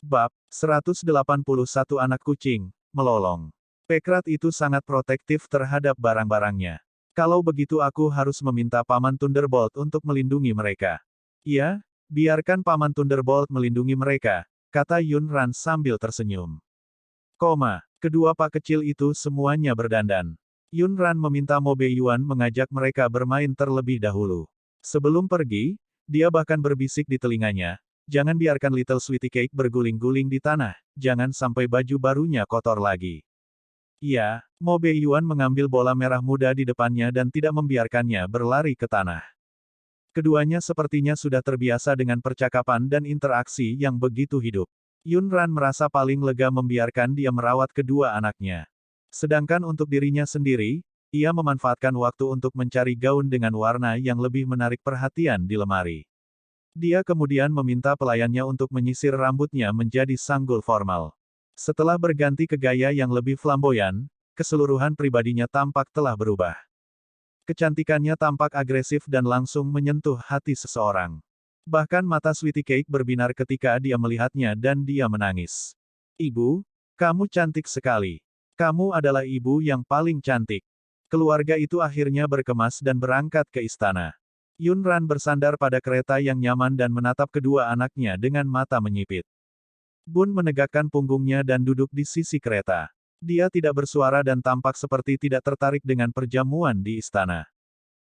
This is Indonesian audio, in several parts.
Bab 181 Anak Kucing, melolong. Pekrat itu sangat protektif terhadap barang-barangnya. Kalau begitu aku harus meminta Paman Thunderbolt untuk melindungi mereka. Iya, biarkan Paman Thunderbolt melindungi mereka, kata Yunran sambil tersenyum. Kedua pak kecil itu semuanya berdandan. Yunran meminta Mo Beiyuan mengajak mereka bermain terlebih dahulu. Sebelum pergi, dia bahkan berbisik di telinganya, jangan biarkan Little Sweetie Cake berguling-guling di tanah, jangan sampai baju barunya kotor lagi. Iya, Mo Beiyuan mengambil bola merah muda di depannya dan tidak membiarkannya berlari ke tanah. Keduanya sepertinya sudah terbiasa dengan percakapan dan interaksi yang begitu hidup. Yunran merasa paling lega membiarkan dia merawat kedua anaknya. Sedangkan untuk dirinya sendiri, ia memanfaatkan waktu untuk mencari gaun dengan warna yang lebih menarik perhatian di lemari. Dia kemudian meminta pelayannya untuk menyisir rambutnya menjadi sanggul formal. Setelah berganti ke gaya yang lebih flamboyan, keseluruhan pribadinya tampak telah berubah. Kecantikannya tampak agresif dan langsung menyentuh hati seseorang. Bahkan mata Sweetie Cake berbinar ketika dia melihatnya dan dia menangis. Ibu, kamu cantik sekali. Kamu adalah ibu yang paling cantik. Keluarga itu akhirnya berkemas dan berangkat ke istana. Yunran bersandar pada kereta yang nyaman dan menatap kedua anaknya dengan mata menyipit. Bun menegakkan punggungnya dan duduk di sisi kereta. Dia tidak bersuara dan tampak seperti tidak tertarik dengan perjamuan di istana.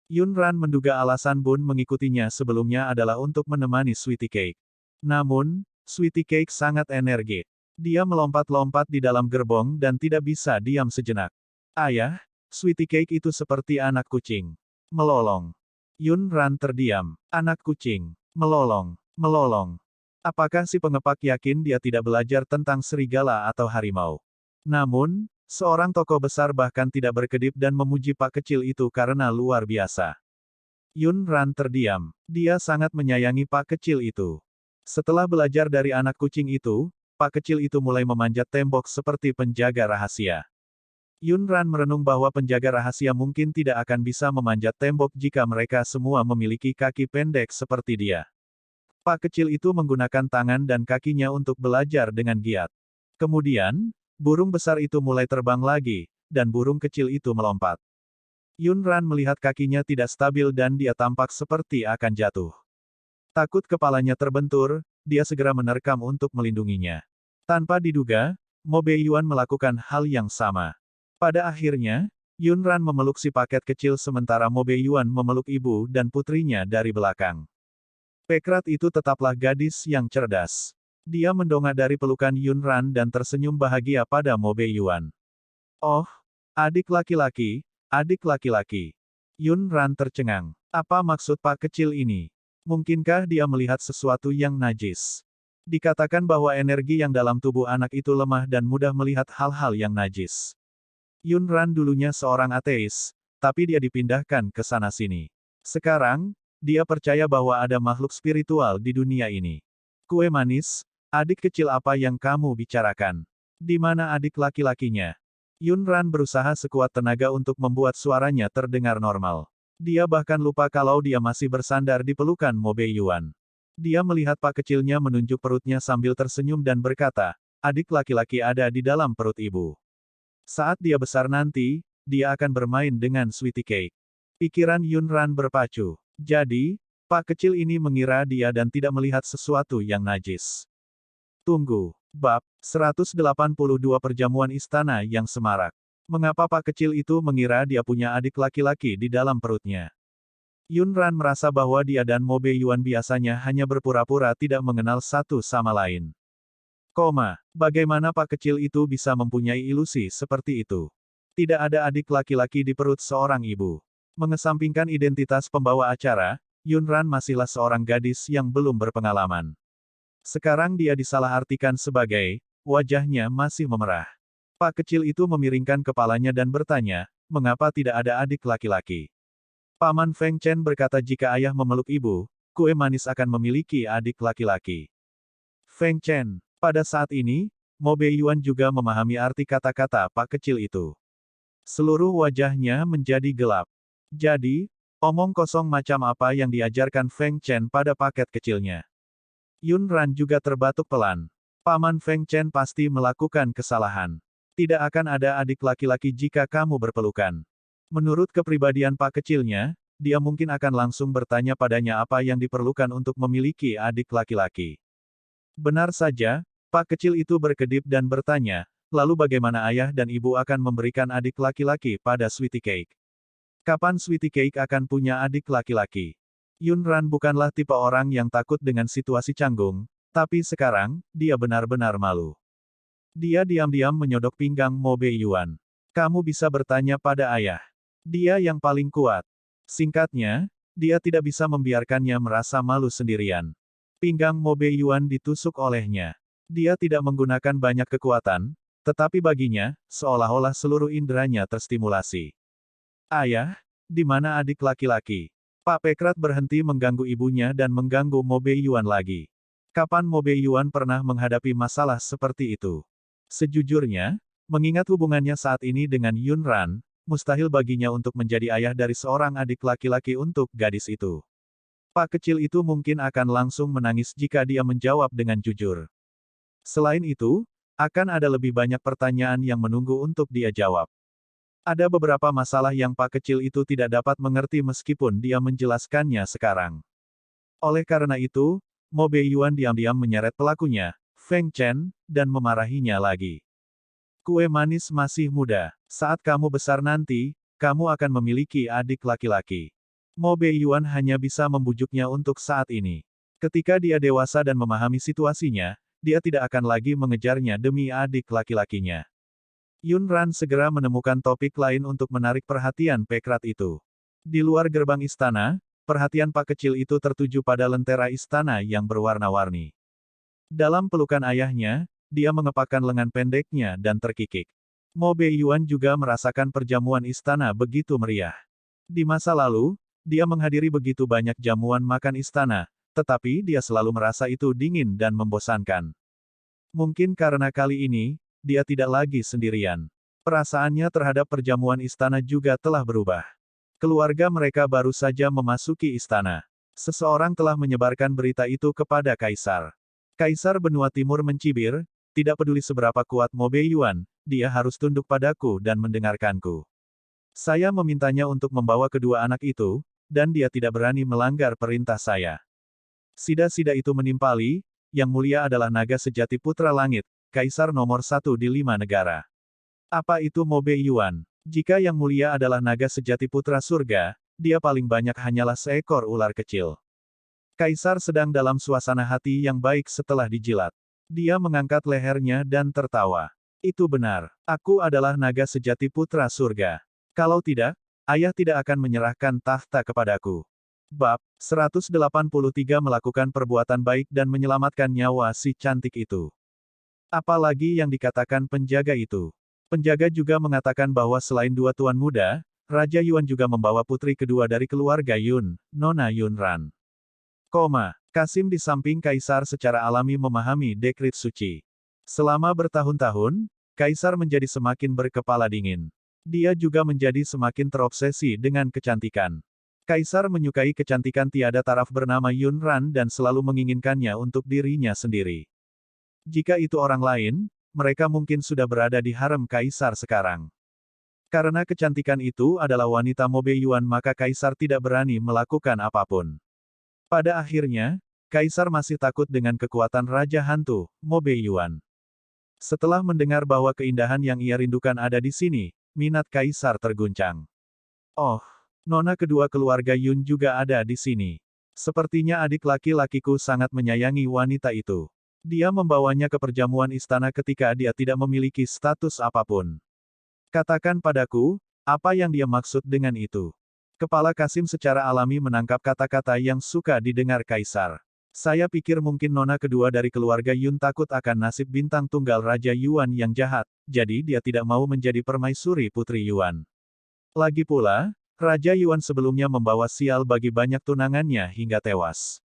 Yunran menduga alasan Bun mengikutinya sebelumnya adalah untuk menemani Sweetie Cake. Namun, Sweetie Cake sangat energik. Dia melompat-lompat di dalam gerbong dan tidak bisa diam sejenak. Ayah, Sweetie Cake itu seperti anak kucing. Melolong. Yunran terdiam. Anak kucing. Melolong. Melolong. Apakah si pengepak yakin dia tidak belajar tentang serigala atau harimau? Namun, seorang tokoh besar bahkan tidak berkedip dan memuji pak kecil itu karena luar biasa. Yunran terdiam. Dia sangat menyayangi pak kecil itu. Setelah belajar dari anak kucing itu, pak kecil itu mulai memanjat tembok seperti penjaga rahasia. Yunran merenung bahwa penjaga rahasia mungkin tidak akan bisa memanjat tembok jika mereka semua memiliki kaki pendek seperti dia. Pak kecil itu menggunakan tangan dan kakinya untuk belajar dengan giat. Kemudian, burung besar itu mulai terbang lagi, dan burung kecil itu melompat. Yunran melihat kakinya tidak stabil dan dia tampak seperti akan jatuh. Takut kepalanya terbentur, dia segera menerkam untuk melindunginya. Tanpa diduga, Mo Beiyuan melakukan hal yang sama. Pada akhirnya, Yunran memeluk si paket kecil sementara Mo Beiyuan memeluk ibu dan putrinya dari belakang. Pekrat itu tetaplah gadis yang cerdas. Dia mendongak dari pelukan Yunran dan tersenyum bahagia pada Mo Beiyuan. Oh, adik laki-laki, adik laki-laki. Yunran tercengang. Apa maksud pak kecil ini? Mungkinkah dia melihat sesuatu yang najis? Dikatakan bahwa energi yang dalam tubuh anak itu lemah dan mudah melihat hal-hal yang najis. Yunran dulunya seorang ateis, tapi dia dipindahkan ke sana-sini. Sekarang, dia percaya bahwa ada makhluk spiritual di dunia ini. Kue manis, adik kecil apa yang kamu bicarakan? Di mana adik laki-lakinya? Yunran berusaha sekuat tenaga untuk membuat suaranya terdengar normal. Dia bahkan lupa kalau dia masih bersandar di pelukan Mo Beiyuan. Dia melihat pak kecilnya menunjuk perutnya sambil tersenyum dan berkata, adik laki-laki ada di dalam perut ibu. Saat dia besar nanti, dia akan bermain dengan Sweetie Cake. Pikiran Yunran berpacu. Jadi, pak kecil ini mengira dia dan tidak melihat sesuatu yang najis. Tunggu. Bab 182 Perjamuan Istana yang Semarak. Mengapa pak kecil itu mengira dia punya adik laki-laki di dalam perutnya? Yunran merasa bahwa dia dan Mo Beiyuan biasanya hanya berpura-pura tidak mengenal satu sama lain. Bagaimana pak kecil itu bisa mempunyai ilusi seperti itu? Tidak ada adik laki-laki di perut seorang ibu. Mengesampingkan identitas pembawa acara, Yunran masihlah seorang gadis yang belum berpengalaman. Sekarang dia disalahartikan sebagai, wajahnya masih memerah. Pak kecil itu memiringkan kepalanya dan bertanya, mengapa tidak ada adik laki-laki? Paman Feng Chen berkata jika ayah memeluk ibu, kue manis akan memiliki adik laki-laki. Feng Chen. Pada saat ini, Mo Beiyuan juga memahami arti kata-kata pak kecil itu. Seluruh wajahnya menjadi gelap. Jadi, omong kosong macam apa yang diajarkan Feng Chen pada paket kecilnya. Yunran juga terbatuk pelan. Paman Feng Chen pasti melakukan kesalahan. Tidak akan ada adik laki-laki jika kamu berpelukan. Menurut kepribadian Pak kecilnya, dia mungkin akan langsung bertanya padanya apa yang diperlukan untuk memiliki adik laki-laki. Benar saja, Pak kecil itu berkedip dan bertanya, lalu bagaimana ayah dan ibu akan memberikan adik laki-laki pada Sweetie Cake? Kapan Sweetie Cake akan punya adik laki-laki? Yun Ran bukanlah tipe orang yang takut dengan situasi canggung, tapi sekarang, dia benar-benar malu. Dia diam-diam menyodok pinggang Mo Bei Yuan. Kamu bisa bertanya pada ayah. Dia yang paling kuat. Singkatnya, dia tidak bisa membiarkannya merasa malu sendirian. Pinggang Mo Bei Yuan ditusuk olehnya. Dia tidak menggunakan banyak kekuatan, tetapi baginya, seolah-olah seluruh inderanya terstimulasi. Ayah, di mana adik laki-laki? Pak Pekrat berhenti mengganggu ibunya dan mengganggu Mo Bei Yuan lagi. Kapan Mo Bei Yuan pernah menghadapi masalah seperti itu? Sejujurnya, mengingat hubungannya saat ini dengan Yun Ran, mustahil baginya untuk menjadi ayah dari seorang adik laki-laki untuk gadis itu. Pak kecil itu mungkin akan langsung menangis jika dia menjawab dengan jujur. Selain itu, akan ada lebih banyak pertanyaan yang menunggu untuk dia jawab. Ada beberapa masalah yang Pak kecil itu tidak dapat mengerti meskipun dia menjelaskannya sekarang. Oleh karena itu, Mo Bei Yuan diam-diam menyeret pelakunya, Feng Chen, dan memarahinya lagi. Kue manis masih muda. Saat kamu besar nanti, kamu akan memiliki adik laki-laki. Mo Bei Yuan hanya bisa membujuknya untuk saat ini. Ketika dia dewasa dan memahami situasinya, dia tidak akan lagi mengejarnya demi adik laki-lakinya. Yun Ran segera menemukan topik lain untuk menarik perhatian Pekrat itu. Di luar gerbang istana, perhatian Pak kecil itu tertuju pada lentera istana yang berwarna-warni. Dalam pelukan ayahnya, dia mengepakkan lengan pendeknya dan terkikik. Mo Bei Yuan juga merasakan perjamuan istana begitu meriah. Di masa lalu, dia menghadiri begitu banyak jamuan makan istana, tetapi dia selalu merasa itu dingin dan membosankan. Mungkin karena kali ini, dia tidak lagi sendirian. Perasaannya terhadap perjamuan istana juga telah berubah. Keluarga mereka baru saja memasuki istana. Seseorang telah menyebarkan berita itu kepada Kaisar. Kaisar Benua Timur mencibir, tidak peduli seberapa kuat Mo Bei Yuan, dia harus tunduk padaku dan mendengarkanku. Saya memintanya untuk membawa kedua anak itu, dan dia tidak berani melanggar perintah saya. Sida-sida itu menimpali, yang mulia adalah naga sejati putra langit, Kaisar nomor 1 di 5 negara. Apa itu Mo Bei Yuan? Jika yang mulia adalah naga sejati putra surga, dia paling banyak hanyalah seekor ular kecil. Kaisar sedang dalam suasana hati yang baik setelah dijilat. Dia mengangkat lehernya dan tertawa. Itu benar. Aku adalah naga sejati putra surga. Kalau tidak, ayah tidak akan menyerahkan tahta kepadaku. Bab 183 melakukan perbuatan baik dan menyelamatkan nyawa si cantik itu. Apalagi yang dikatakan penjaga itu. Penjaga juga mengatakan bahwa selain dua tuan muda, Raja Yuan juga membawa putri kedua dari keluarga Yun, Nona Yun Ran. Kasim di samping Kaisar secara alami memahami dekrit suci. Selama bertahun-tahun, Kaisar menjadi semakin berkepala dingin. Dia juga menjadi semakin terobsesi dengan kecantikan. Kaisar menyukai kecantikan tiada taraf bernama Yun Ran dan selalu menginginkannya untuk dirinya sendiri. Jika itu orang lain, mereka mungkin sudah berada di harem Kaisar sekarang. Karena kecantikan itu adalah wanita Mo Bei Yuan maka Kaisar tidak berani melakukan apapun. Pada akhirnya, Kaisar masih takut dengan kekuatan Raja Hantu, Mo Bei Yuan. Setelah mendengar bahwa keindahan yang ia rindukan ada di sini, minat Kaisar terguncang. Oh, nona kedua keluarga Yun juga ada di sini. Sepertinya adik laki-lakiku sangat menyayangi wanita itu. Dia membawanya ke perjamuan istana ketika dia tidak memiliki status apapun. Katakan padaku, apa yang dia maksud dengan itu? Kepala Kasim secara alami menangkap kata-kata yang suka didengar Kaisar. Saya pikir mungkin nona kedua dari keluarga Yun takut akan nasib bintang tunggal Raja Yuan yang jahat, jadi dia tidak mau menjadi permaisuri Putri Yuan. Lagi pula, Raja Yuan sebelumnya membawa sial bagi banyak tunangannya hingga tewas.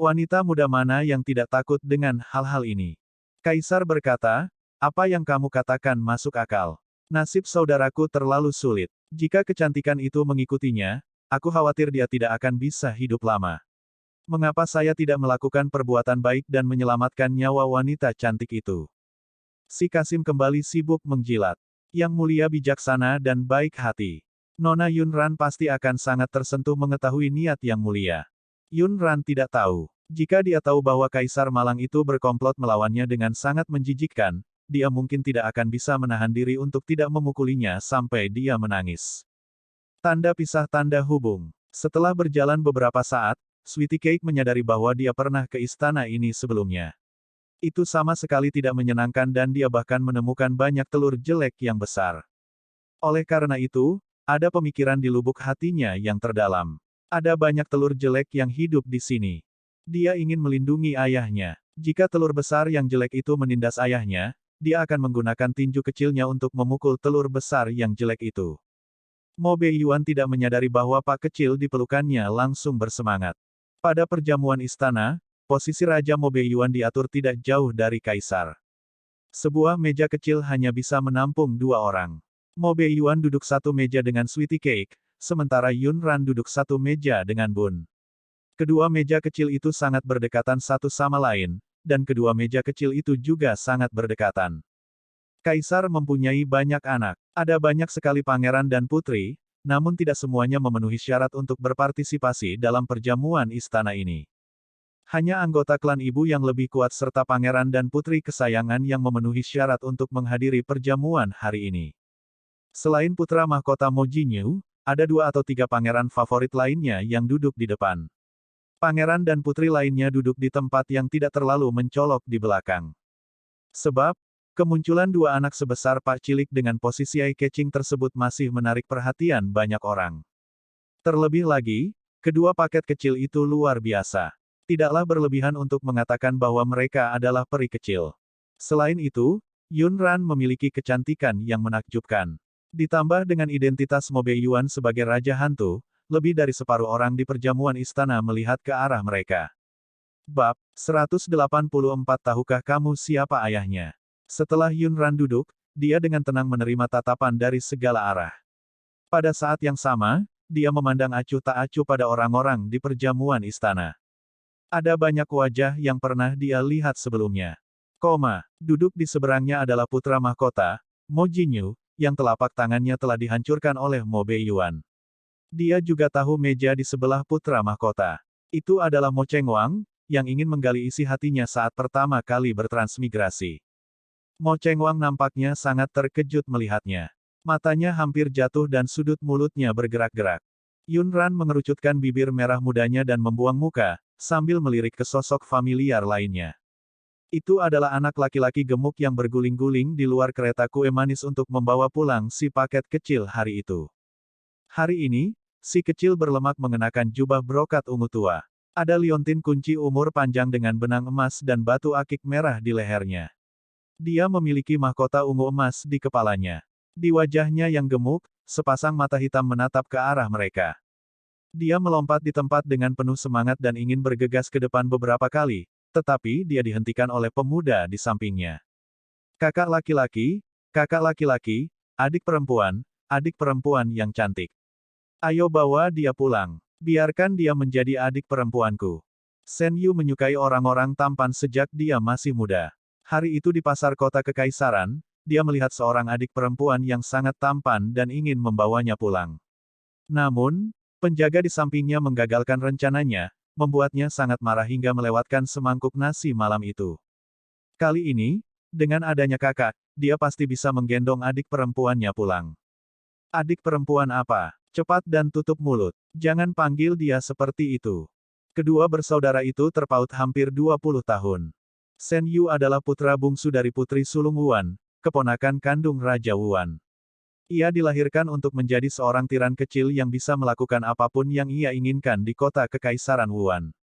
Wanita muda mana yang tidak takut dengan hal-hal ini? Kaisar berkata, apa yang kamu katakan masuk akal. Nasib saudaraku terlalu sulit. Jika kecantikan itu mengikutinya, aku khawatir dia tidak akan bisa hidup lama. Mengapa saya tidak melakukan perbuatan baik dan menyelamatkan nyawa wanita cantik itu? Si Kasim kembali sibuk menjilat. Yang mulia bijaksana dan baik hati. Nona Yunran pasti akan sangat tersentuh mengetahui niat yang mulia. Yunran tidak tahu. Jika dia tahu bahwa Kaisar Malang itu berkomplot melawannya dengan sangat menjijikkan, dia mungkin tidak akan bisa menahan diri untuk tidak memukulinya sampai dia menangis. Tanda pisah tanda hubung. Setelah berjalan beberapa saat, Sweetie Cake menyadari bahwa dia pernah ke istana ini sebelumnya. Itu sama sekali tidak menyenangkan dan dia bahkan menemukan banyak telur jelek yang besar. Oleh karena itu, ada pemikiran di lubuk hatinya yang terdalam. Ada banyak telur jelek yang hidup di sini. Dia ingin melindungi ayahnya. Jika telur besar yang jelek itu menindas ayahnya, dia akan menggunakan tinju kecilnya untuk memukul telur besar yang jelek itu. Mo Beiyuan tidak menyadari bahwa Pak kecil di pelukannya langsung bersemangat. Pada perjamuan istana, posisi Raja Mo Beiyuan diatur tidak jauh dari Kaisar. Sebuah meja kecil hanya bisa menampung 2 orang. Mo Beiyuan duduk satu meja dengan Sweetie Cake, sementara Yunran duduk satu meja dengan Bun. Kedua meja kecil itu sangat berdekatan satu sama lain, dan kedua meja kecil itu juga sangat berdekatan. Kaisar mempunyai banyak anak. Ada banyak sekali pangeran dan putri, namun tidak semuanya memenuhi syarat untuk berpartisipasi dalam perjamuan istana ini. Hanya anggota klan ibu yang lebih kuat serta pangeran dan putri kesayangan yang memenuhi syarat untuk menghadiri perjamuan hari ini. Selain putra mahkota Mo Jinyu, ada 2 atau 3 pangeran favorit lainnya yang duduk di depan. Pangeran dan putri lainnya duduk di tempat yang tidak terlalu mencolok di belakang. Sebab, kemunculan 2 anak sebesar Pak Cilik dengan posisi eye-catching tersebut masih menarik perhatian banyak orang. Terlebih lagi, kedua paket kecil itu luar biasa. Tidaklah berlebihan untuk mengatakan bahwa mereka adalah peri kecil. Selain itu, Yunran memiliki kecantikan yang menakjubkan. Ditambah dengan identitas Mo Beiyuan sebagai Raja Hantu, lebih dari separuh orang di perjamuan istana melihat ke arah mereka. Bab 184. Tahukah kamu siapa ayahnya? Setelah Yunran duduk, dia dengan tenang menerima tatapan dari segala arah. Pada saat yang sama, dia memandang acuh tak acuh pada orang-orang di perjamuan istana. Ada banyak wajah yang pernah dia lihat sebelumnya. Duduk di seberangnya adalah putra mahkota, Mo Jinyu, yang telapak tangannya telah dihancurkan oleh Mo Beiyuan. Dia juga tahu meja di sebelah putra mahkota. Itu adalah Mo Chengwang, yang ingin menggali isi hatinya saat pertama kali bertransmigrasi. Mo Chengwang nampaknya sangat terkejut melihatnya. Matanya hampir jatuh dan sudut mulutnya bergerak-gerak. Yunran mengerucutkan bibir merah mudanya dan membuang muka, sambil melirik ke sosok familiar lainnya. Itu adalah anak laki-laki gemuk yang berguling-guling di luar kereta kue manis untuk membawa pulang si paket kecil hari itu. Hari ini, si kecil berlemak mengenakan jubah brokat ungu tua. Ada liontin kunci umur panjang dengan benang emas dan batu akik merah di lehernya. Dia memiliki mahkota ungu emas di kepalanya. Di wajahnya yang gemuk, sepasang mata hitam menatap ke arah mereka. Dia melompat di tempat dengan penuh semangat dan ingin bergegas ke depan beberapa kali, tetapi dia dihentikan oleh pemuda di sampingnya. Kakak laki-laki, adik perempuan yang cantik. Ayo bawa dia pulang. Biarkan dia menjadi adik perempuanku. Shen Yu menyukai orang-orang tampan sejak dia masih muda. Hari itu di pasar kota kekaisaran, dia melihat seorang adik perempuan yang sangat tampan dan ingin membawanya pulang. Namun, penjaga di sampingnya menggagalkan rencananya, membuatnya sangat marah hingga melewatkan semangkuk nasi malam itu. Kali ini, dengan adanya kakak, dia pasti bisa menggendong adik perempuannya pulang. Adik perempuan apa? Cepat dan tutup mulut. Jangan panggil dia seperti itu. Kedua bersaudara itu terpaut hampir 20 tahun. Shen Yu adalah putra bungsu dari Putri Sulung Wuan, keponakan kandung Raja Wuan. Ia dilahirkan untuk menjadi seorang tiran kecil yang bisa melakukan apapun yang ia inginkan di kota kekaisaran Wuan.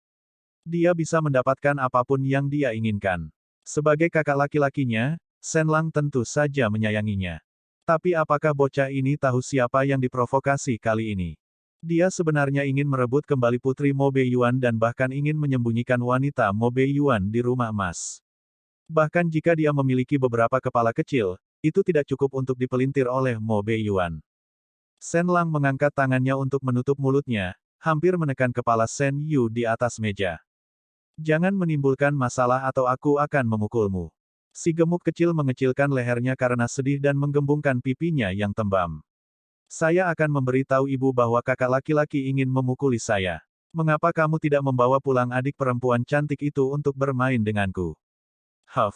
Dia bisa mendapatkan apapun yang dia inginkan. Sebagai kakak laki-lakinya, Shen Lang tentu saja menyayanginya. Tapi apakah bocah ini tahu siapa yang diprovokasi kali ini? Dia sebenarnya ingin merebut kembali Putri Mo Beiyuan dan bahkan ingin menyembunyikan wanita Mo Beiyuan di rumah emas. Bahkan jika dia memiliki beberapa kepala kecil, itu tidak cukup untuk dipelintir oleh Mo Beiyuan. Shen Lang mengangkat tangannya untuk menutup mulutnya, hampir menekan kepala Shen Yu di atas meja. Jangan menimbulkan masalah atau aku akan memukulmu. Si gemuk kecil mengecilkan lehernya karena sedih dan menggembungkan pipinya yang tembam. Saya akan memberitahu ibu bahwa kakak laki-laki ingin memukuli saya. Mengapa kamu tidak membawa pulang adik perempuan cantik itu untuk bermain denganku? Huff.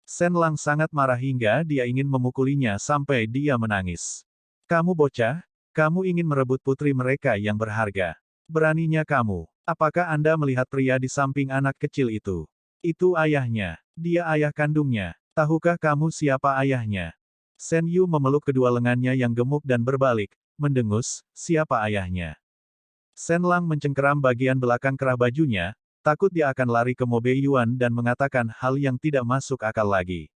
Shen Lang sangat marah hingga dia ingin memukulinya sampai dia menangis. Kamu bocah, kamu ingin merebut putri mereka yang berharga. Beraninya kamu. Apakah Anda melihat pria di samping anak kecil itu? Itu ayahnya. Dia ayah kandungnya. Tahukah kamu siapa ayahnya? Shen Yu memeluk kedua lengannya yang gemuk dan berbalik, mendengus, siapa ayahnya? Shen Lang mencengkeram bagian belakang kerah bajunya, takut dia akan lari ke Mo Beiyuan dan mengatakan hal yang tidak masuk akal lagi.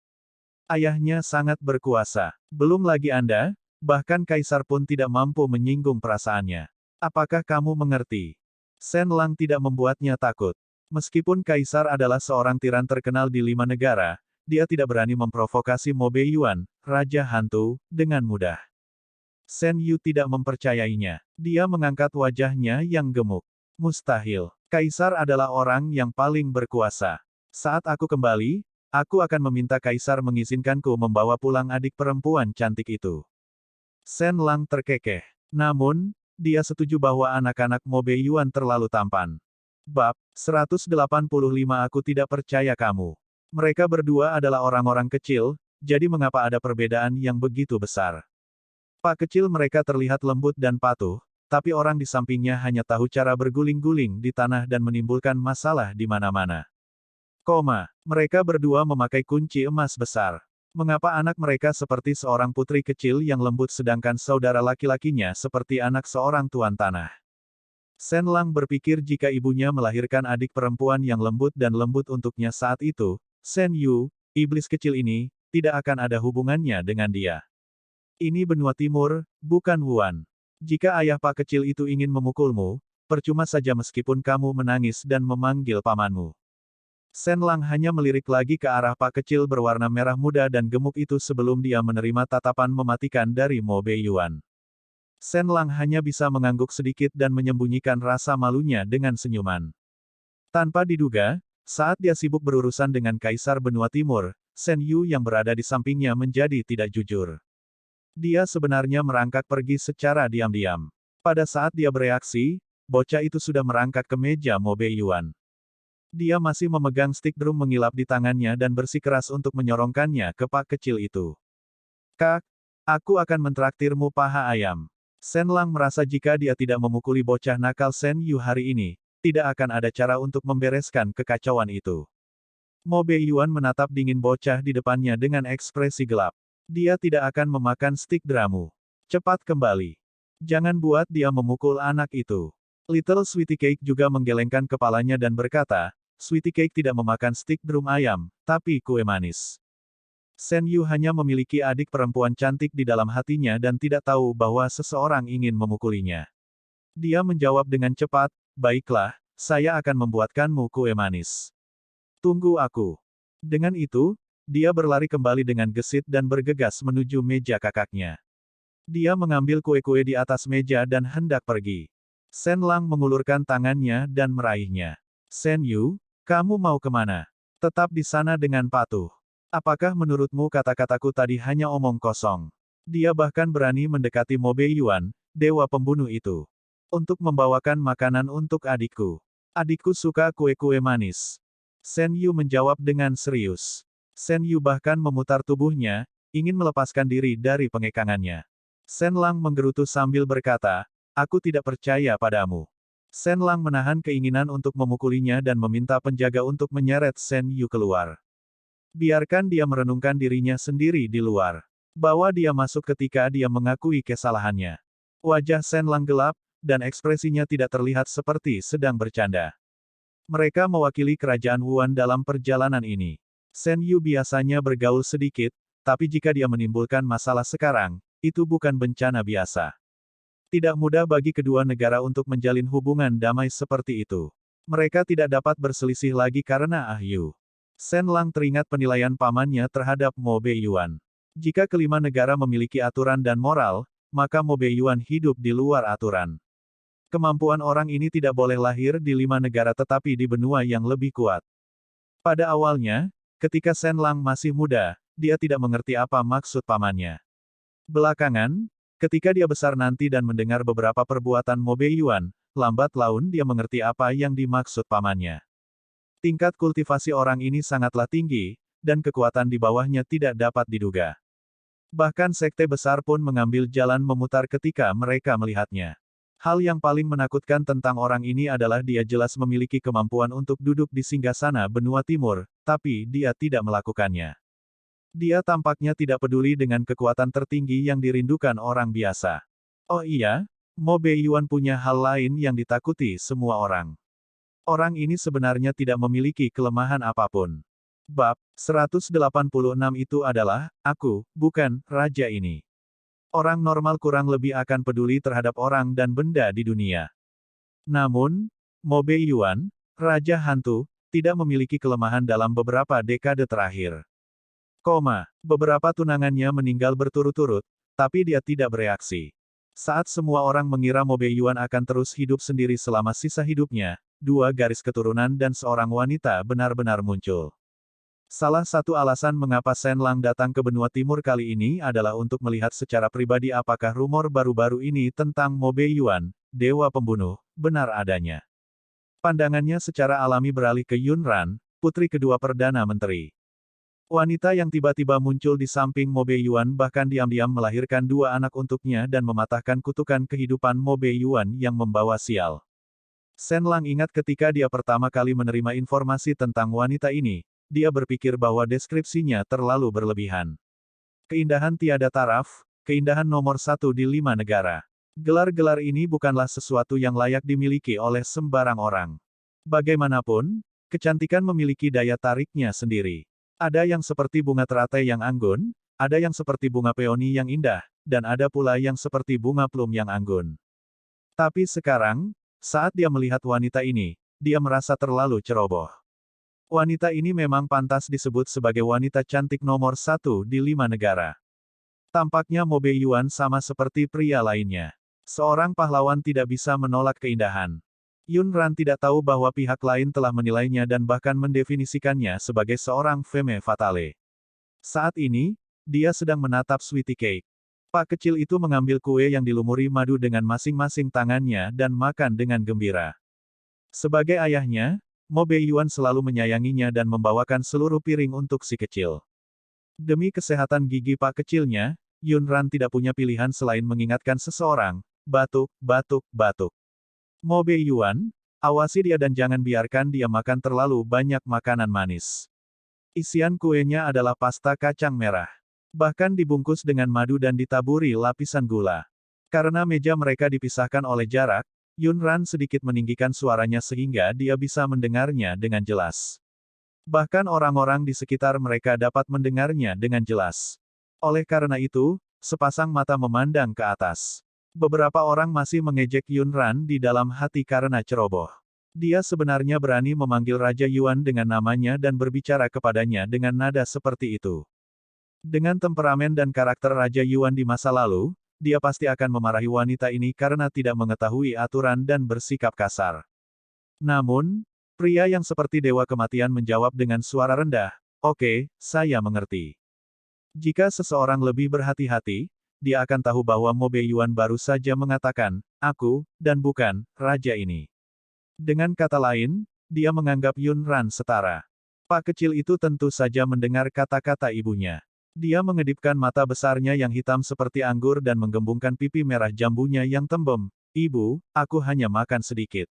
Ayahnya sangat berkuasa. Belum lagi Anda, bahkan Kaisar pun tidak mampu menyinggung perasaannya. Apakah kamu mengerti? Shen Lang tidak membuatnya takut. Meskipun Kaisar adalah seorang tiran terkenal di 5 negara, dia tidak berani memprovokasi Mo Beiyuan, Raja Hantu, dengan mudah. Shen Yu tidak mempercayainya. Dia mengangkat wajahnya yang gemuk. Mustahil. Kaisar adalah orang yang paling berkuasa. Saat aku kembali, aku akan meminta Kaisar mengizinkanku membawa pulang adik perempuan cantik itu. Shen Lang terkekeh. Namun, dia setuju bahwa anak-anak Mo Beiyuan terlalu tampan. Bab 185 Aku tidak percaya kamu. Mereka berdua adalah orang-orang kecil, jadi mengapa ada perbedaan yang begitu besar? Pak kecil mereka terlihat lembut dan patuh, tapi orang di sampingnya hanya tahu cara berguling-guling di tanah dan menimbulkan masalah di mana-mana. Mereka berdua memakai kunci emas besar. Mengapa anak mereka seperti seorang putri kecil yang lembut sedangkan saudara laki-lakinya seperti anak seorang tuan tanah? Shen Lang berpikir jika ibunya melahirkan adik perempuan yang lembut dan lembut untuknya saat itu, Shen Yu, iblis kecil ini, tidak akan ada hubungannya dengan dia. Ini benua timur, bukan Wuan. Jika ayah Pak kecil itu ingin memukulmu, percuma saja meskipun kamu menangis dan memanggil pamanmu. Shen Lang hanya melirik lagi ke arah Pak kecil berwarna merah muda dan gemuk itu sebelum dia menerima tatapan mematikan dari Mo Beiyuan. Shen Lang hanya bisa mengangguk sedikit dan menyembunyikan rasa malunya dengan senyuman. Tanpa diduga, saat dia sibuk berurusan dengan Kaisar Benua Timur, Shen Yu yang berada di sampingnya menjadi tidak jujur. Dia sebenarnya merangkak pergi secara diam-diam. Pada saat dia bereaksi, bocah itu sudah merangkak ke meja Mo Beiyuan. Dia masih memegang stik drum mengilap di tangannya dan bersikeras untuk menyorongkannya ke Pak kecil itu. Kak, aku akan mentraktirmu paha ayam. Shen Lang merasa jika dia tidak memukuli bocah nakal Shen Yu hari ini, tidak akan ada cara untuk membereskan kekacauan itu. Mo Beiyuan menatap dingin bocah di depannya dengan ekspresi gelap. Dia tidak akan memakan stik dramu. Cepat kembali. Jangan buat dia memukul anak itu. Little Sweetie Cake juga menggelengkan kepalanya dan berkata, Sweetie Cake tidak memakan stik drum ayam, tapi kue manis. Shen Yu hanya memiliki adik perempuan cantik di dalam hatinya dan tidak tahu bahwa seseorang ingin memukulinya. Dia menjawab dengan cepat, baiklah, saya akan membuatkanmu kue manis. Tunggu aku. Dengan itu, dia berlari kembali dengan gesit dan bergegas menuju meja kakaknya. Dia mengambil kue-kue di atas meja dan hendak pergi. Shen Lang mengulurkan tangannya dan meraihnya. Shen Yu, kamu mau kemana? Tetap di sana dengan patuh. Apakah menurutmu kata-kataku tadi hanya omong kosong? Dia bahkan berani mendekati Mo Beiyuan, dewa pembunuh itu. Untuk membawakan makanan untuk adikku. Adikku suka kue-kue manis. Shen Yu menjawab dengan serius. Shen Yu bahkan memutar tubuhnya, ingin melepaskan diri dari pengekangannya. Shen Lang menggerutu sambil berkata, aku tidak percaya padamu. Shen Lang menahan keinginan untuk memukulinya dan meminta penjaga untuk menyeret Shen Yu keluar. Biarkan dia merenungkan dirinya sendiri di luar. Bawa dia masuk ketika dia mengakui kesalahannya. Wajah Shen Lang gelap, dan ekspresinya tidak terlihat seperti sedang bercanda. Mereka mewakili kerajaan Wuan dalam perjalanan ini. Shen Yu biasanya bergaul sedikit, tapi jika dia menimbulkan masalah sekarang, itu bukan bencana biasa. Tidak mudah bagi kedua negara untuk menjalin hubungan damai seperti itu. Mereka tidak dapat berselisih lagi karena Yu. Shen Lang teringat penilaian pamannya terhadap Mo Beiyuan. Jika kelima negara memiliki aturan dan moral, maka Mo Beiyuan hidup di luar aturan. Kemampuan orang ini tidak boleh lahir di 5 negara tetapi di benua yang lebih kuat. Pada awalnya, ketika Shen Lang masih muda, dia tidak mengerti apa maksud pamannya. Belakangan, ketika dia besar nanti dan mendengar beberapa perbuatan Mo Beiyuan, lambat laun dia mengerti apa yang dimaksud pamannya. Tingkat kultivasi orang ini sangatlah tinggi, dan kekuatan di bawahnya tidak dapat diduga. Bahkan sekte besar pun mengambil jalan memutar ketika mereka melihatnya. Hal yang paling menakutkan tentang orang ini adalah dia jelas memiliki kemampuan untuk duduk di singgasana benua timur, tapi dia tidak melakukannya. Dia tampaknya tidak peduli dengan kekuatan tertinggi yang dirindukan orang biasa. Oh iya, Mo Beiyuan punya hal lain yang ditakuti semua orang. Orang ini sebenarnya tidak memiliki kelemahan apapun. Bab 186 itu adalah, aku, bukan, raja ini. Orang normal kurang lebih akan peduli terhadap orang dan benda di dunia. Namun, Mo Beiyuan, Raja Hantu, tidak memiliki kelemahan dalam beberapa dekade terakhir. Beberapa tunangannya meninggal berturut-turut, tapi dia tidak bereaksi. Saat semua orang mengira Mo Beiyuan akan terus hidup sendiri selama sisa hidupnya, 2 garis keturunan dan seorang wanita benar-benar muncul. Salah satu alasan mengapa Shen Lang datang ke benua timur kali ini adalah untuk melihat secara pribadi apakah rumor baru-baru ini tentang Mo Beiyuan, dewa pembunuh, benar adanya. Pandangannya secara alami beralih ke Yun Ran, putri kedua Perdana Menteri. Wanita yang tiba-tiba muncul di samping Mo Beiyuan bahkan diam-diam melahirkan 2 anak untuknya dan mematahkan kutukan kehidupan Mo Beiyuan yang membawa sial. Shen Lang ingat ketika dia pertama kali menerima informasi tentang wanita ini, dia berpikir bahwa deskripsinya terlalu berlebihan. Keindahan tiada taraf, keindahan nomor 1 di 5 negara. Gelar-gelar ini bukanlah sesuatu yang layak dimiliki oleh sembarang orang. Bagaimanapun, kecantikan memiliki daya tariknya sendiri. Ada yang seperti bunga teratai yang anggun, ada yang seperti bunga peoni yang indah, dan ada pula yang seperti bunga plum yang anggun. Tapi sekarang, saat dia melihat wanita ini, dia merasa terlalu ceroboh. Wanita ini memang pantas disebut sebagai wanita cantik nomor 1 di 5 negara. Tampaknya Mo Beiyuan sama seperti pria lainnya. Seorang pahlawan tidak bisa menolak keindahan. Yun Ran tidak tahu bahwa pihak lain telah menilainya dan bahkan mendefinisikannya sebagai seorang femme fatale. Saat ini, dia sedang menatap sweetie cake. Pak kecil itu mengambil kue yang dilumuri madu dengan masing-masing tangannya dan makan dengan gembira. Sebagai ayahnya, Mo Beiyuan selalu menyayanginya dan membawakan seluruh piring untuk si kecil. Demi kesehatan gigi pak kecilnya, Yun Ran tidak punya pilihan selain mengingatkan seseorang, batuk, batuk, batuk. Mo Beiyuan, awasi dia dan jangan biarkan dia makan terlalu banyak makanan manis. Isian kuenya adalah pasta kacang merah. Bahkan dibungkus dengan madu dan ditaburi lapisan gula. Karena meja mereka dipisahkan oleh jarak, Yun Ran sedikit meninggikan suaranya sehingga dia bisa mendengarnya dengan jelas. Bahkan orang-orang di sekitar mereka dapat mendengarnya dengan jelas. Oleh karena itu, sepasang mata memandang ke atas. Beberapa orang masih mengejek Yun Ran di dalam hati karena ceroboh. Dia sebenarnya berani memanggil Raja Yuan dengan namanya dan berbicara kepadanya dengan nada seperti itu. Dengan temperamen dan karakter Raja Yuan di masa lalu, dia pasti akan memarahi wanita ini karena tidak mengetahui aturan dan bersikap kasar. Namun, pria yang seperti dewa kematian menjawab dengan suara rendah, "Oke, saya mengerti." Jika seseorang lebih berhati-hati, dia akan tahu bahwa Mo Beiyuan baru saja mengatakan, "Aku," dan bukan, "raja ini." Dengan kata lain, dia menganggap Yun Ran setara. Pak kecil itu tentu saja mendengar kata-kata ibunya. Dia mengedipkan mata besarnya yang hitam seperti anggur dan menggembungkan pipi merah jambunya yang tembem. "Ibu, aku hanya makan sedikit."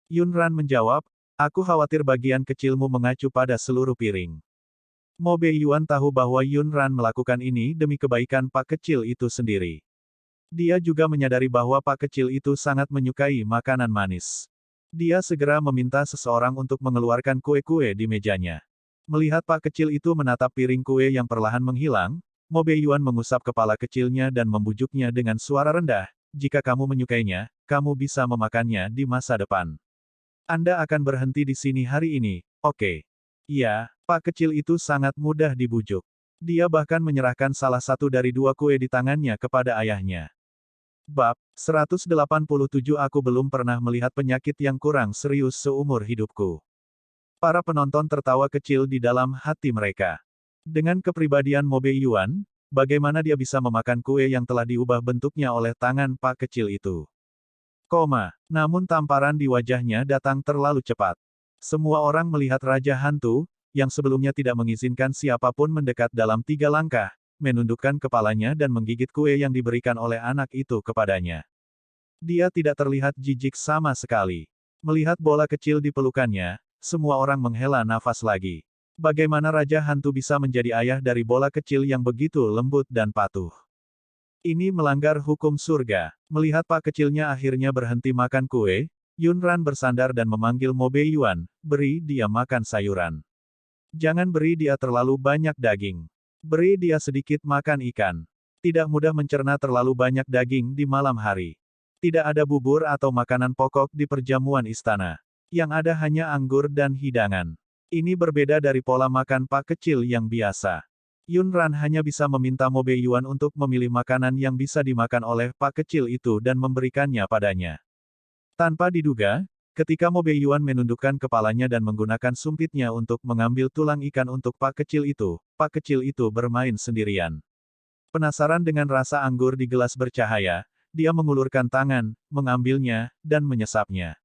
Yun Ran menjawab, "Aku khawatir bagian kecilmu mengacu pada seluruh piring." Mo Beiyuan tahu bahwa Yun Ran melakukan ini demi kebaikan Pak kecil itu sendiri. Dia juga menyadari bahwa Pak kecil itu sangat menyukai makanan manis. Dia segera meminta seseorang untuk mengeluarkan kue-kue di mejanya. Melihat Pak kecil itu menatap piring kue yang perlahan menghilang, Mo Beiyuan mengusap kepala kecilnya dan membujuknya dengan suara rendah, "Jika kamu menyukainya, kamu bisa memakannya di masa depan. Anda akan berhenti di sini hari ini, oke?" Iya, Pak kecil itu sangat mudah dibujuk. Dia bahkan menyerahkan salah satu dari 2 kue di tangannya kepada ayahnya. Bab 187. Aku belum pernah melihat penyakit yang kurang serius seumur hidupku. Para penonton tertawa kecil di dalam hati mereka. Dengan kepribadian Mo Beiyuan, bagaimana dia bisa memakan kue yang telah diubah bentuknya oleh tangan Pak kecil itu? Namun tamparan di wajahnya datang terlalu cepat. Semua orang melihat Raja Hantu, yang sebelumnya tidak mengizinkan siapapun mendekat dalam 3 langkah, menundukkan kepalanya dan menggigit kue yang diberikan oleh anak itu kepadanya. Dia tidak terlihat jijik sama sekali. Melihat bola kecil di pelukannya, semua orang menghela nafas lagi. Bagaimana Raja Hantu bisa menjadi ayah dari bola kecil yang begitu lembut dan patuh? Ini melanggar hukum surga. Melihat Pak kecilnya akhirnya berhenti makan kue, Yunran bersandar dan memanggil Mo Beiyuan, beri dia makan sayuran. Jangan beri dia terlalu banyak daging. Beri dia sedikit makan ikan. Tidak mudah mencerna terlalu banyak daging di malam hari. Tidak ada bubur atau makanan pokok di perjamuan istana. Yang ada hanya anggur dan hidangan. Ini berbeda dari pola makan Pak kecil yang biasa. Yunran hanya bisa meminta Mo Beiyuan untuk memilih makanan yang bisa dimakan oleh Pak kecil itu dan memberikannya padanya. Tanpa diduga, ketika Mo Beiyuan menundukkan kepalanya dan menggunakan sumpitnya untuk mengambil tulang ikan untuk Pak kecil itu bermain sendirian. Penasaran dengan rasa anggur di gelas bercahaya, dia mengulurkan tangan, mengambilnya, dan menyesapnya.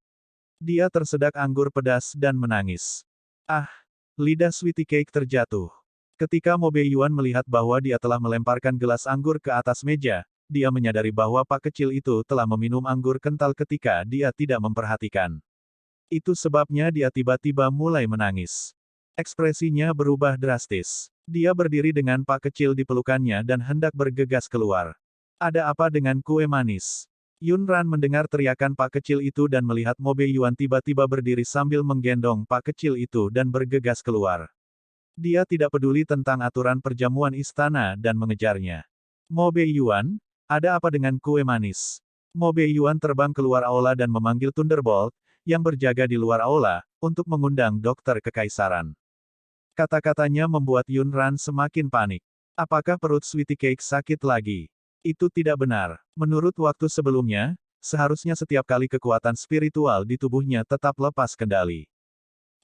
Dia tersedak anggur pedas dan menangis. Ah! Lidah Sweetie Cake terjatuh. Ketika Mo Beiyuan melihat bahwa dia telah melemparkan gelas anggur ke atas meja, dia menyadari bahwa Pak kecil itu telah meminum anggur kental ketika dia tidak memperhatikan. Itu sebabnya dia tiba-tiba mulai menangis. Ekspresinya berubah drastis. Dia berdiri dengan Pak kecil di pelukannya dan hendak bergegas keluar. Ada apa dengan kue manis? Yunran mendengar teriakan Pak kecil itu dan melihat Mo Beiyuan tiba-tiba berdiri sambil menggendong Pak kecil itu dan bergegas keluar. Dia tidak peduli tentang aturan perjamuan istana dan mengejarnya. Mo Beiyuan, ada apa dengan kue manis? Mo Beiyuan terbang keluar aula dan memanggil Thunderbolt, yang berjaga di luar aula, untuk mengundang dokter kekaisaran. Kata-katanya membuat Yunran semakin panik. Apakah perut Sweetie Cake sakit lagi? Itu tidak benar. Menurut waktu sebelumnya, seharusnya setiap kali kekuatan spiritual di tubuhnya tetap lepas kendali.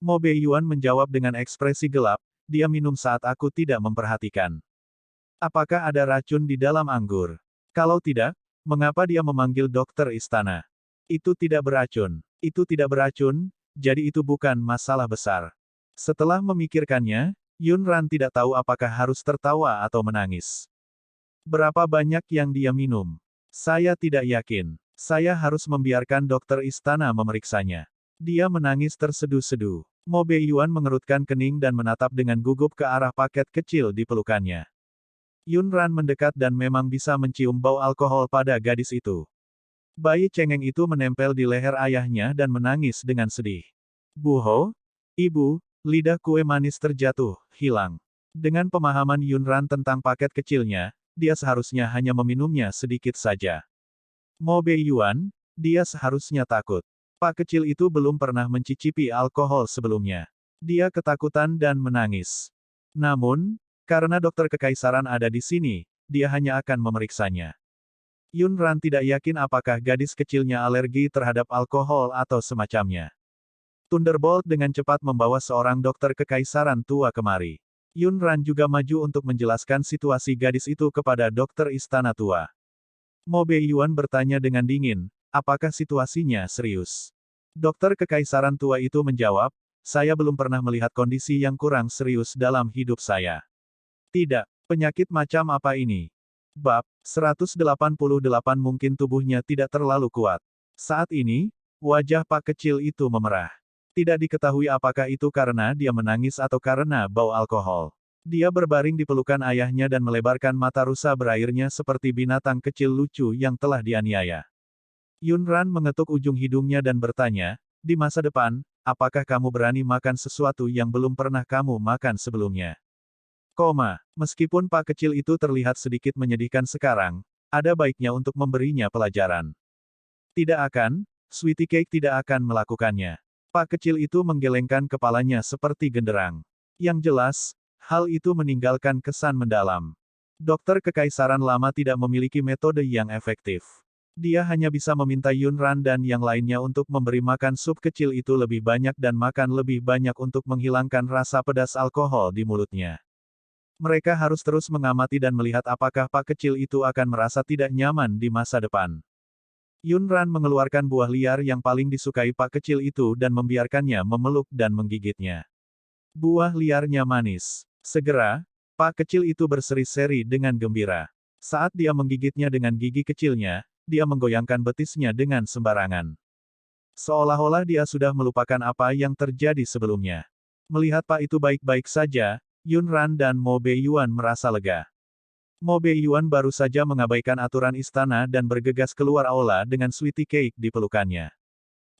Mo Beiyuan menjawab dengan ekspresi gelap, dia minum saat aku tidak memperhatikan. Apakah ada racun di dalam anggur? Kalau tidak, mengapa dia memanggil dokter istana? Itu tidak beracun. Itu tidak beracun, jadi itu bukan masalah besar. Setelah memikirkannya, Yunran tidak tahu apakah harus tertawa atau menangis. Berapa banyak yang dia minum? Saya tidak yakin. Saya harus membiarkan dokter istana memeriksanya. Dia menangis terseduh-seduh. Mo Beiyuan mengerutkan kening dan menatap dengan gugup ke arah paket kecil di pelukannya. Yunran mendekat dan memang bisa mencium bau alkohol pada gadis itu. Bayi cengeng itu menempel di leher ayahnya dan menangis dengan sedih. Buho, ibu, lidah kue manis terjatuh, hilang. Dengan pemahaman Yunran tentang paket kecilnya, dia seharusnya hanya meminumnya sedikit saja. Mo Beiyuan, dia seharusnya takut. Pak kecil itu belum pernah mencicipi alkohol sebelumnya. Dia ketakutan dan menangis. Namun, karena dokter kekaisaran ada di sini, dia hanya akan memeriksanya. Yunran tidak yakin apakah gadis kecilnya alergi terhadap alkohol atau semacamnya. Thunderbolt dengan cepat membawa seorang dokter kekaisaran tua kemari. Yunran juga maju untuk menjelaskan situasi gadis itu kepada dokter istana tua. Mo Beiyuan bertanya dengan dingin, apakah situasinya serius? Dokter kekaisaran tua itu menjawab, saya belum pernah melihat kondisi yang kurang serius dalam hidup saya. Tidak, penyakit macam apa ini? Bab 188. Mungkin tubuhnya tidak terlalu kuat. Saat ini, wajah Pak kecil itu memerah. Tidak diketahui apakah itu karena dia menangis atau karena bau alkohol. Dia berbaring di pelukan ayahnya dan melebarkan mata rusa berairnya seperti binatang kecil lucu yang telah dianiaya. Yunran mengetuk ujung hidungnya dan bertanya, di masa depan, apakah kamu berani makan sesuatu yang belum pernah kamu makan sebelumnya? Meskipun Pak kecil itu terlihat sedikit menyedihkan sekarang, ada baiknya untuk memberinya pelajaran. Tidak akan, Sweetie Cake tidak akan melakukannya. Pak kecil itu menggelengkan kepalanya seperti genderang. Yang jelas, hal itu meninggalkan kesan mendalam. Dokter kekaisaran lama tidak memiliki metode yang efektif. Dia hanya bisa meminta Yunran dan yang lainnya untuk memberi makan sup kecil itu lebih banyak dan makan lebih banyak untuk menghilangkan rasa pedas alkohol di mulutnya. Mereka harus terus mengamati dan melihat apakah pak kecil itu akan merasa tidak nyaman di masa depan. Yunran mengeluarkan buah liar yang paling disukai pak kecil itu dan membiarkannya memeluk dan menggigitnya. Buah liarnya manis. Segera, pak kecil itu berseri-seri dengan gembira. Saat dia menggigitnya dengan gigi kecilnya, dia menggoyangkan betisnya dengan sembarangan. Seolah-olah dia sudah melupakan apa yang terjadi sebelumnya. Melihat pak itu baik-baik saja, Yunran dan Mo Beiyuan merasa lega. Mo Beiyuan baru saja mengabaikan aturan istana dan bergegas keluar aula dengan sweetie cake di pelukannya.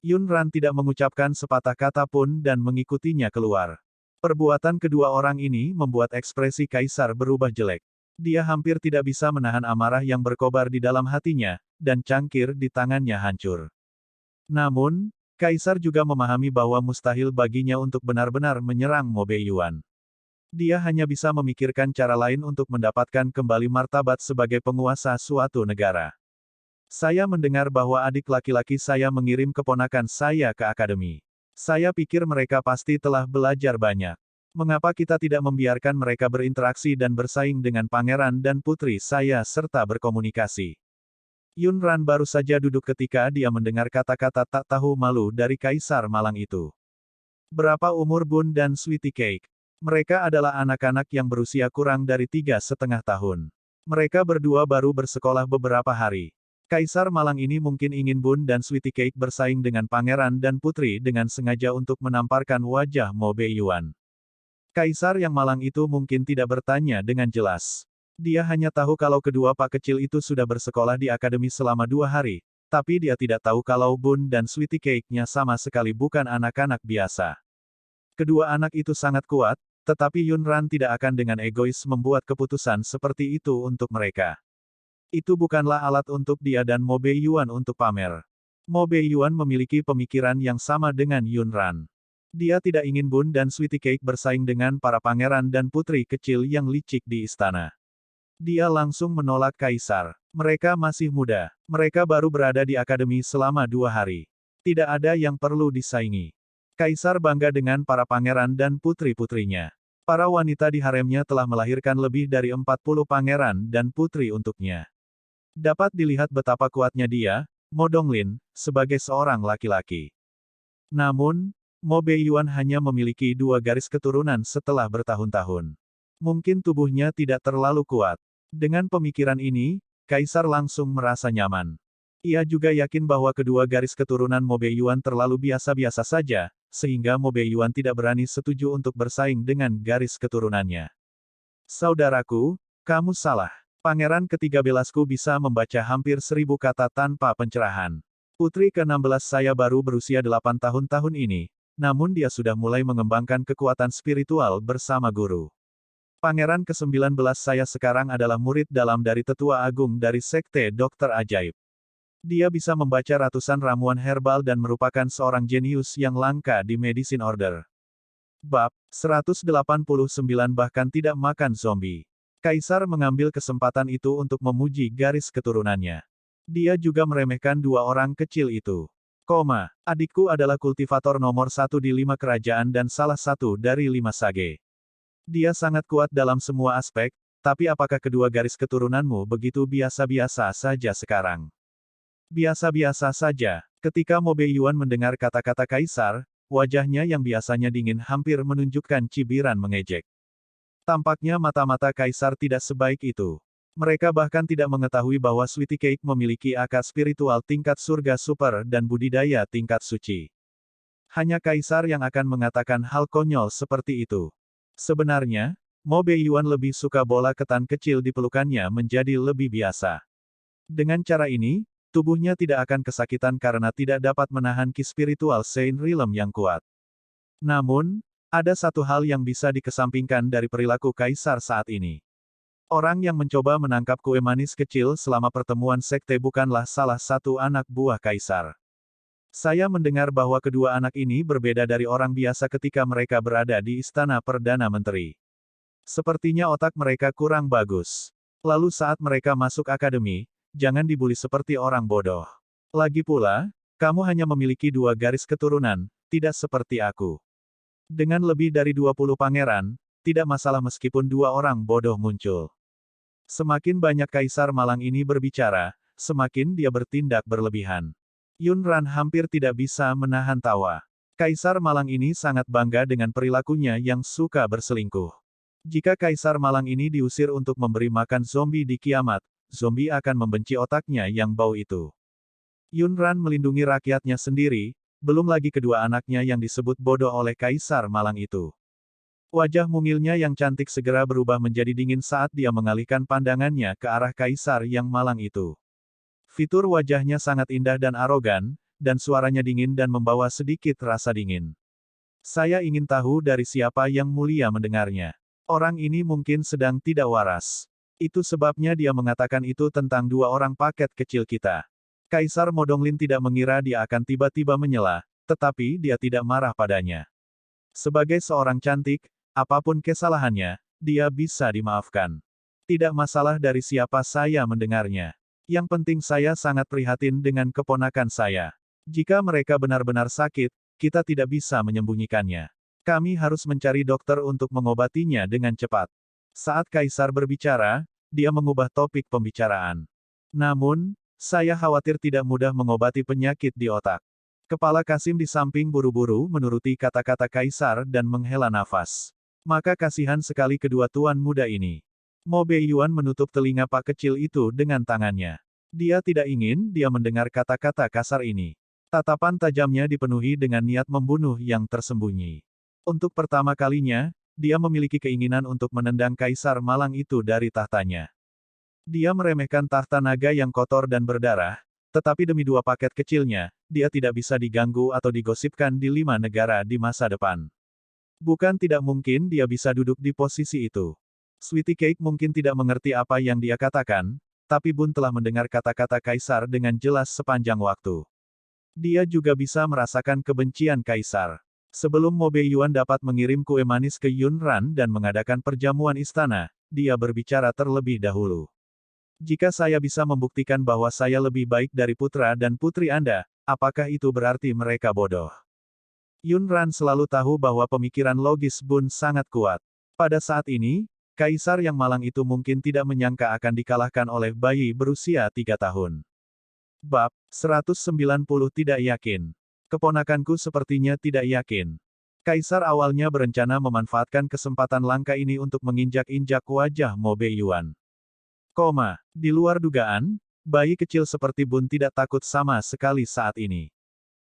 Yunran tidak mengucapkan sepatah kata pun dan mengikutinya keluar. Perbuatan kedua orang ini membuat ekspresi Kaisar berubah jelek. Dia hampir tidak bisa menahan amarah yang berkobar di dalam hatinya, dan cangkir di tangannya hancur. Namun, Kaisar juga memahami bahwa mustahil baginya untuk benar-benar menyerang Mo Beiyuan. Dia hanya bisa memikirkan cara lain untuk mendapatkan kembali martabat sebagai penguasa suatu negara. Saya mendengar bahwa adik laki-laki saya mengirim keponakan saya ke akademi. Saya pikir mereka pasti telah belajar banyak. Mengapa kita tidak membiarkan mereka berinteraksi dan bersaing dengan pangeran dan putri saya serta berkomunikasi? Yunran baru saja duduk ketika dia mendengar kata-kata tak tahu malu dari Kaisar Malang itu. Berapa umur Bun dan Sweetie Cake? Mereka adalah anak-anak yang berusia kurang dari 3,5 tahun. Mereka berdua baru bersekolah beberapa hari. Kaisar Malang ini mungkin ingin Bun dan Sweetie Cake bersaing dengan pangeran dan putri dengan sengaja untuk menamparkan wajah Mo Beiyuan. Kaisar yang malang itu mungkin tidak bertanya dengan jelas. Dia hanya tahu kalau kedua pak kecil itu sudah bersekolah di akademi selama 2 hari, tapi dia tidak tahu kalau Bun dan Sweetie Cake-nya sama sekali bukan anak-anak biasa. Kedua anak itu sangat kuat, tetapi Yunran tidak akan dengan egois membuat keputusan seperti itu untuk mereka. Itu bukanlah alat untuk dia dan Mo Beiyuan untuk pamer. Mo Beiyuan memiliki pemikiran yang sama dengan Yunran. Dia tidak ingin Bun dan Sweetie Cake bersaing dengan para pangeran dan putri kecil yang licik di istana. Dia langsung menolak Kaisar. Mereka masih muda. Mereka baru berada di akademi selama 2 hari. Tidak ada yang perlu disaingi. Kaisar bangga dengan para pangeran dan putri-putrinya. Para wanita di haremnya telah melahirkan lebih dari 40 pangeran dan putri untuknya. Dapat dilihat betapa kuatnya dia, Mo Donglin, sebagai seorang laki-laki. Namun, Mo Beiyuan hanya memiliki 2 garis keturunan setelah bertahun-tahun. Mungkin tubuhnya tidak terlalu kuat. Dengan pemikiran ini, Kaisar langsung merasa nyaman. Ia juga yakin bahwa kedua garis keturunan Mo Beiyuan terlalu biasa-biasa saja, sehingga Mo Beiyuan tidak berani setuju untuk bersaing dengan garis keturunannya. Saudaraku, kamu salah. Pangeran ketiga Belasku bisa membaca hampir 1000 kata tanpa pencerahan. Putri ke-16 saya baru berusia 8 tahun ini, namun dia sudah mulai mengembangkan kekuatan spiritual bersama guru. Pangeran ke-19 saya sekarang adalah murid dalam dari tetua agung dari Sekte Dokter Ajaib. Dia bisa membaca ratusan ramuan herbal dan merupakan seorang jenius yang langka di Medicine Order. Bab 189 bahkan tidak makan zombie. Kaisar mengambil kesempatan itu untuk memuji garis keturunannya. Dia juga meremehkan 2 orang kecil itu. Adikku adalah kultivator nomor 1 di 5 kerajaan dan salah satu dari 5 sage. Dia sangat kuat dalam semua aspek, tapi apakah kedua garis keturunanmu begitu biasa-biasa saja sekarang? Biasa-biasa saja. Ketika Mo Beiyuan mendengar kata-kata Kaisar, wajahnya yang biasanya dingin hampir menunjukkan cibiran mengejek. Tampaknya mata-mata Kaisar tidak sebaik itu. Mereka bahkan tidak mengetahui bahwa Sweetie Cake memiliki akar spiritual tingkat surga super dan budidaya tingkat suci. Hanya Kaisar yang akan mengatakan hal konyol seperti itu. Sebenarnya, Mo Beiyuan lebih suka bola ketan kecil di pelukannya menjadi lebih biasa. Dengan cara ini, tubuhnya tidak akan kesakitan karena tidak dapat menahan ki spiritual Saint Realm yang kuat. Namun, ada satu hal yang bisa dikesampingkan dari perilaku Kaisar saat ini. Orang yang mencoba menangkap kue manis kecil selama pertemuan sekte bukanlah salah satu anak buah Kaisar. Saya mendengar bahwa kedua anak ini berbeda dari orang biasa ketika mereka berada di istana Perdana Menteri. Sepertinya otak mereka kurang bagus. Lalu saat mereka masuk akademi, jangan dibuli seperti orang bodoh. Lagi pula, kamu hanya memiliki 2 garis keturunan, tidak seperti aku. Dengan lebih dari 20 pangeran, tidak masalah meskipun 2 orang bodoh muncul. Semakin banyak Kaisar Malang ini berbicara, semakin dia bertindak berlebihan. Yunran hampir tidak bisa menahan tawa. Kaisar Malang ini sangat bangga dengan perilakunya yang suka berselingkuh. Jika Kaisar Malang ini diusir untuk memberi makan zombie di kiamat, zombie akan membenci otaknya yang bau itu. Yunran melindungi rakyatnya sendiri, belum lagi kedua anaknya yang disebut bodoh oleh Kaisar Malang itu. Wajah mungilnya yang cantik segera berubah menjadi dingin saat dia mengalihkan pandangannya ke arah Kaisar yang malang itu. Fitur wajahnya sangat indah dan arogan, dan suaranya dingin dan membawa sedikit rasa dingin. Saya ingin tahu dari siapa yang mulia mendengarnya. Orang ini mungkin sedang tidak waras. Itu sebabnya dia mengatakan itu tentang 2 orang paket kecil kita. Kaisar Modonglin tidak mengira dia akan tiba-tiba menyela, tetapi dia tidak marah padanya. Sebagai seorang cantik, apapun kesalahannya, dia bisa dimaafkan. Tidak masalah dari siapa saya mendengarnya. Yang penting saya sangat prihatin dengan keponakan saya. Jika mereka benar-benar sakit, kita tidak bisa menyembunyikannya. Kami harus mencari dokter untuk mengobatinya dengan cepat. Saat Kaisar berbicara, dia mengubah topik pembicaraan. Namun, saya khawatir tidak mudah mengobati penyakit di otak. Kepala Kasim di samping buru-buru menuruti kata-kata Kaisar dan menghela nafas. Maka kasihan sekali kedua tuan muda ini. Mo Beiyuan menutup telinga pak kecil itu dengan tangannya. Dia tidak ingin dia mendengar kata-kata kasar ini. Tatapan tajamnya dipenuhi dengan niat membunuh yang tersembunyi. Untuk pertama kalinya, dia memiliki keinginan untuk menendang Kaisar Malang itu dari tahtanya. Dia meremehkan tahta naga yang kotor dan berdarah, tetapi demi 2 paket kecilnya, dia tidak bisa diganggu atau digosipkan di 5 negara di masa depan. Bukan tidak mungkin dia bisa duduk di posisi itu. Sweetie Cake mungkin tidak mengerti apa yang dia katakan, tapi Bun telah mendengar kata-kata Kaisar dengan jelas sepanjang waktu. Dia juga bisa merasakan kebencian Kaisar. Sebelum Mo Beiyuan dapat mengirim kue manis ke Yunran dan mengadakan perjamuan istana, dia berbicara terlebih dahulu. Jika saya bisa membuktikan bahwa saya lebih baik dari putra dan putri Anda, apakah itu berarti mereka bodoh? Yunran selalu tahu bahwa pemikiran logis Bun sangat kuat. Pada saat ini, Kaisar yang malang itu mungkin tidak menyangka akan dikalahkan oleh bayi berusia 3 tahun. Bab 190 tidak yakin. Keponakanku sepertinya tidak yakin. Kaisar awalnya berencana memanfaatkan kesempatan langka ini untuk menginjak-injak wajah Mo Beiyuan. Di luar dugaan, bayi kecil seperti Bun tidak takut sama sekali saat ini.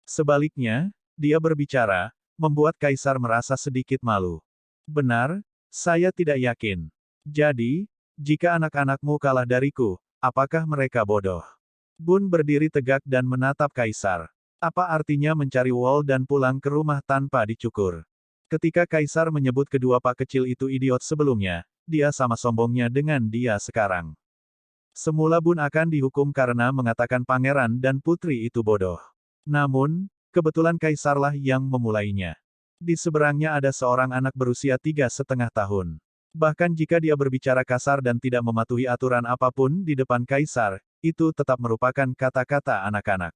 Sebaliknya, dia berbicara, membuat Kaisar merasa sedikit malu. Benar, saya tidak yakin. Jadi, jika anak-anakmu kalah dariku, apakah mereka bodoh? Bun berdiri tegak dan menatap Kaisar. Apa artinya mencari wol dan pulang ke rumah tanpa dicukur? Ketika Kaisar menyebut kedua pak kecil itu idiot sebelumnya, dia sama sombongnya dengan dia sekarang. Semula Bun akan dihukum karena mengatakan pangeran dan putri itu bodoh. Namun, kebetulan Kaisarlah yang memulainya. Di seberangnya ada seorang anak berusia 3,5 tahun. Bahkan jika dia berbicara kasar dan tidak mematuhi aturan apapun di depan Kaisar, itu tetap merupakan kata-kata anak-anak.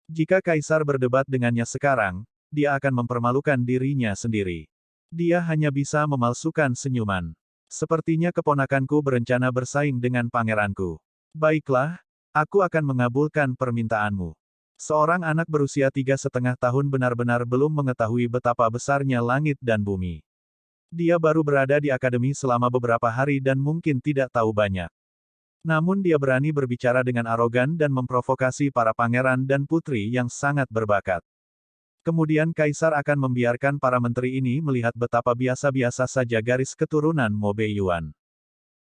Jika Kaisar berdebat dengannya sekarang, dia akan mempermalukan dirinya sendiri. Dia hanya bisa memalsukan senyuman. Sepertinya keponakanku berencana bersaing dengan pangeranku. Baiklah, aku akan mengabulkan permintaanmu. Seorang anak berusia 3,5 tahun benar-benar belum mengetahui betapa besarnya langit dan bumi. Dia baru berada di akademi selama beberapa hari dan mungkin tidak tahu banyak. Namun dia berani berbicara dengan arogan dan memprovokasi para pangeran dan putri yang sangat berbakat. Kemudian Kaisar akan membiarkan para menteri ini melihat betapa biasa-biasa saja garis keturunan Mo Beiyuan.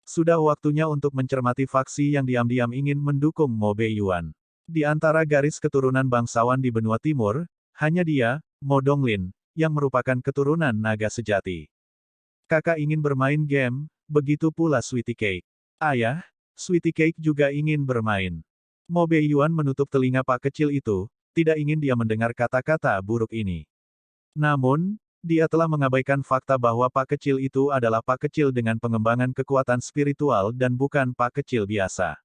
Sudah waktunya untuk mencermati faksi yang diam-diam ingin mendukung Mo Beiyuan. Di antara garis keturunan bangsawan di benua timur, hanya dia, Mo Donglin, yang merupakan keturunan naga sejati. Kakak ingin bermain game, begitu pula Sweetie Cake. Ayah, Sweetie Cake juga ingin bermain. Mo Beiyuan menutup telinga pak kecil itu, tidak ingin dia mendengar kata-kata buruk ini. Namun, dia telah mengabaikan fakta bahwa pak kecil itu adalah pak kecil dengan pengembangan kekuatan spiritual dan bukan pak kecil biasa.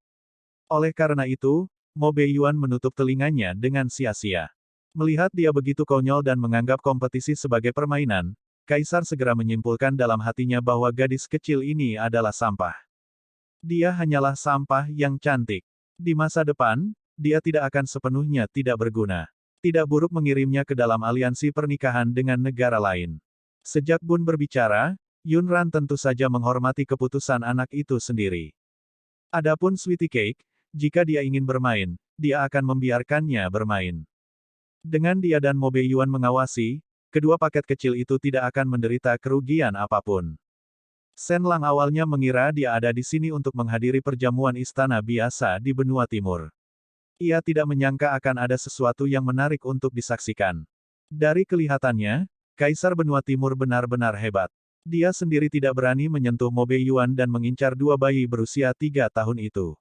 Oleh karena itu, Mo Beiyuan menutup telinganya dengan sia-sia. Melihat dia begitu konyol dan menganggap kompetisi sebagai permainan, Kaisar segera menyimpulkan dalam hatinya bahwa gadis kecil ini adalah sampah. Dia hanyalah sampah yang cantik. Di masa depan, dia tidak akan sepenuhnya tidak berguna. Tidak buruk mengirimnya ke dalam aliansi pernikahan dengan negara lain. Sejak Bun berbicara, Yunran tentu saja menghormati keputusan anak itu sendiri. Adapun Sweetie Cake, jika dia ingin bermain, dia akan membiarkannya bermain. Dengan dia dan Mo Beiyuan mengawasi, kedua paket kecil itu tidak akan menderita kerugian apapun. Shen Lang awalnya mengira dia ada di sini untuk menghadiri perjamuan istana biasa di benua timur. Ia tidak menyangka akan ada sesuatu yang menarik untuk disaksikan. Dari kelihatannya, Kaisar benua timur benar-benar hebat. Dia sendiri tidak berani menyentuh Mo Beiyuan dan mengincar dua bayi berusia 3 tahun itu.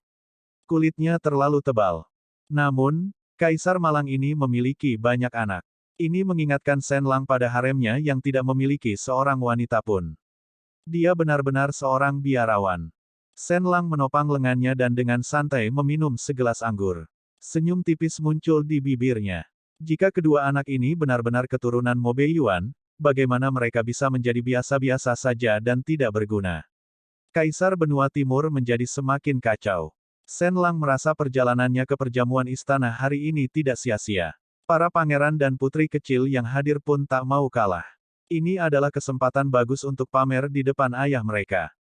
Kulitnya terlalu tebal. Namun, Kaisar malang ini memiliki banyak anak. Ini mengingatkan Shen Lang pada haremnya yang tidak memiliki seorang wanita pun. Dia benar-benar seorang biarawan. Shen Lang menopang lengannya dan dengan santai meminum segelas anggur. Senyum tipis muncul di bibirnya. Jika kedua anak ini benar-benar keturunan Mo Beiyuan, bagaimana mereka bisa menjadi biasa-biasa saja dan tidak berguna? Kaisar benua timur menjadi semakin kacau. Shen Lang merasa perjalanannya ke perjamuan istana hari ini tidak sia-sia. Para pangeran dan putri kecil yang hadir pun tak mau kalah. Ini adalah kesempatan bagus untuk pamer di depan ayah mereka.